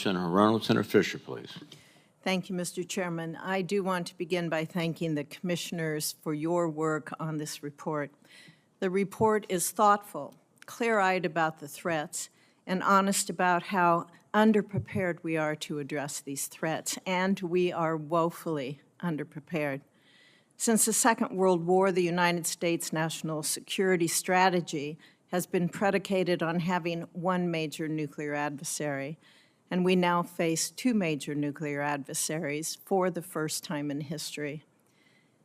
Senator Reynolds. Senator Fischer, please. Thank you, Mr. Chairman. I do want to begin by thanking the commissioners for your work on this report. The report is thoughtful, clear-eyed about the threats, and honest about how underprepared we are to address these threats, and we are woefully underprepared. Since the Second World War, the United States national security strategy has been predicated on having one major nuclear adversary, and we now face two major nuclear adversaries for the first time in history.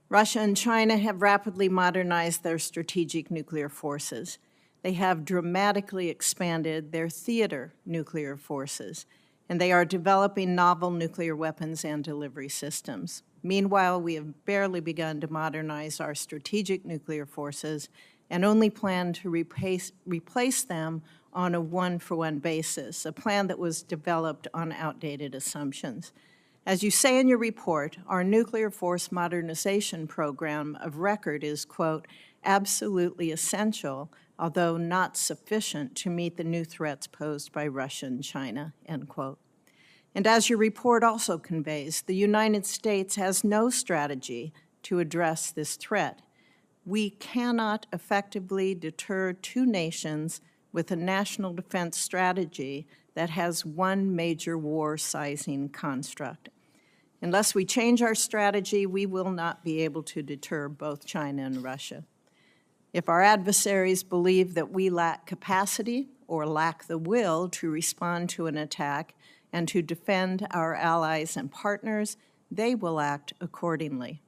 Russia and China have rapidly modernized their strategic nuclear forces. They have dramatically expanded their theater nuclear forces, and they are developing novel nuclear weapons and delivery systems. Meanwhile, we have barely begun to modernize our strategic nuclear forces and only plan to replace them on a one-for-one basis, a plan that was developed on outdated assumptions. As you say in your report, our nuclear force modernization program of record is, quote, absolutely essential, although not sufficient to meet the new threats posed by Russia and China, end quote. And as your report also conveys, the United States has no strategy to address this threat. We cannot effectively deter two nations with a national defense strategy that has one major war-sizing construct. Unless we change our strategy, we will not be able to deter both China and Russia. If our adversaries believe that we lack capacity or lack the will to respond to an attack and to defend our allies and partners, they will act accordingly.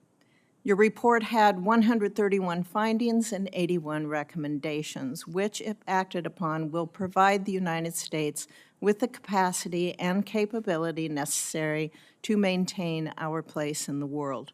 Your report had 131 findings and 81 recommendations, which, if acted upon, will provide the United States with the capacity and capability necessary to maintain our place in the world.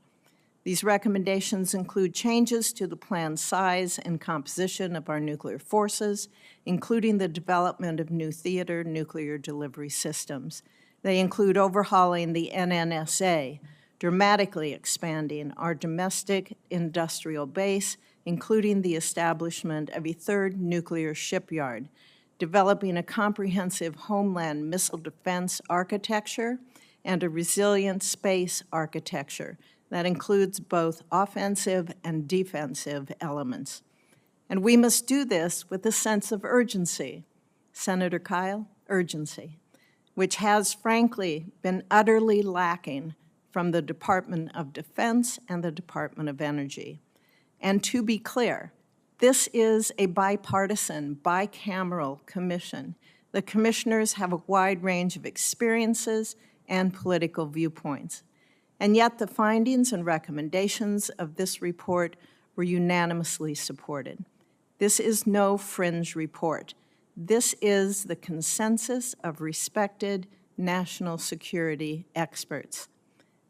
These recommendations include changes to the planned size and composition of our nuclear forces, including the development of new theater nuclear delivery systems. They include overhauling the NNSA, dramatically expanding our domestic industrial base, including the establishment of a third nuclear shipyard, developing a comprehensive homeland missile defense architecture, and a resilient space architecture that includes both offensive and defensive elements. And we must do this with a sense of urgency. Senator Kyle, urgency, which has, frankly, been utterly lacking from the Department of Defense and the Department of Energy. And to be clear, this is a bipartisan, bicameral commission. The commissioners have a wide range of experiences and political viewpoints. And yet the findings and recommendations of this report were unanimously supported. This is no fringe report. This is the consensus of respected national security experts.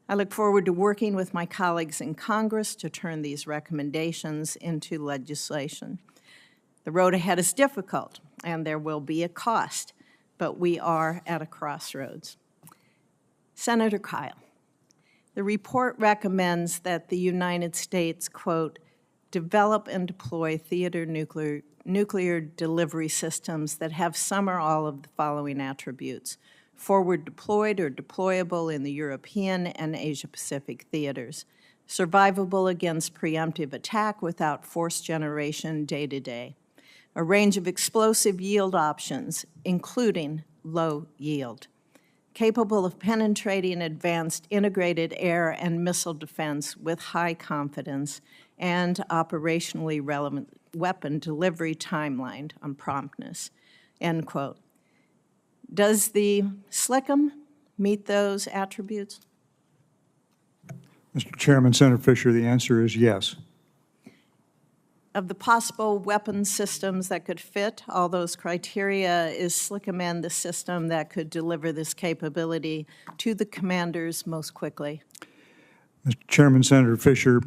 I look forward to working with my colleagues in Congress to turn these recommendations into legislation. The road ahead is difficult, and there will be a cost, but we are at a crossroads. Senator Kyle, the report recommends that the United States, quote, develop and deploy theater nuclear delivery systems that have some or all of the following attributes: forward deployed or deployable in the European and Asia-Pacific theaters, survivable against preemptive attack without force generation day-to-day, a range of explosive yield options, including low yield, capable of penetrating advanced integrated air and missile defense with high confidence, and operationally relevant weapon delivery timeline on promptness, end quote. Does the SLCM meet those attributes? Mr. Chairman, Senator Fischer, the answer is yes. Of the possible weapon systems that could fit all those criteria, is SLCM the system that could deliver this capability to the commanders most quickly? Mr. Chairman, Senator Fischer,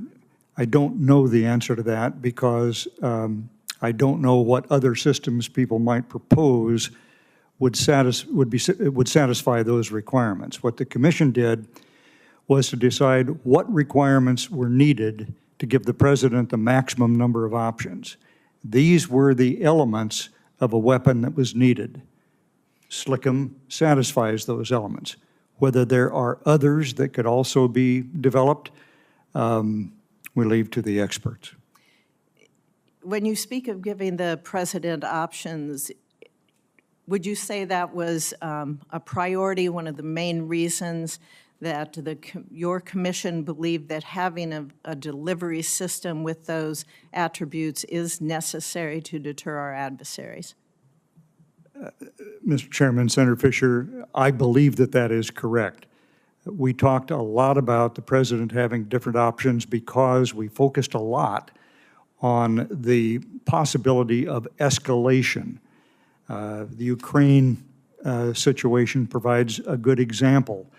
I don't know the answer to that because I don't know what other systems people might propose would satisfy those requirements. What the Commission did was to decide what requirements were needed to give the President the maximum number of options. These were the elements of a weapon that was needed. SLCM satisfies those elements. Whether there are others that could also be developed, we leave to the experts. When you speak of giving the president options, would you say that was a priority, one of the main reasons that your commission believed that having a delivery system with those attributes is necessary to deter our adversaries? Mr. Chairman, Senator Fischer, I believe that that is correct. We talked a lot about the president having different options because we focused a lot on the possibility of escalation. The Ukraine situation provides a good example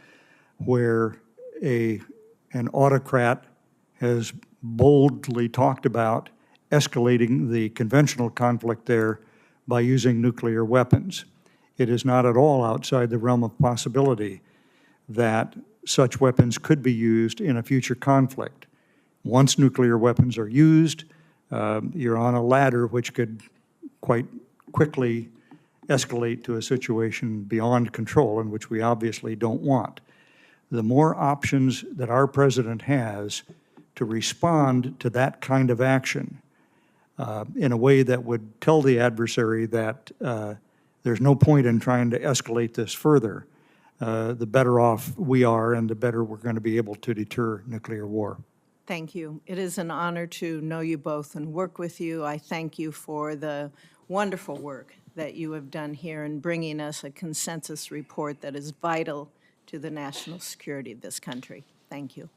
where an autocrat has boldly talked about escalating the conventional conflict there by using nuclear weapons. It is not at all outside the realm of possibility that such weapons could be used in a future conflict. Once nuclear weapons are used, you're on a ladder which could quite quickly escalate to a situation beyond control, in which we obviously don't want. The more options that our president has to respond to that kind of action in a way that would tell the adversary that there's no point in trying to escalate this further, the better off we are and the better we're going to be able to deter nuclear war. Thank you. It is an honor to know you both and work with you. I thank you for the wonderful work that you have done here in bringing us a consensus report that is vital to the national security of this country. Thank you.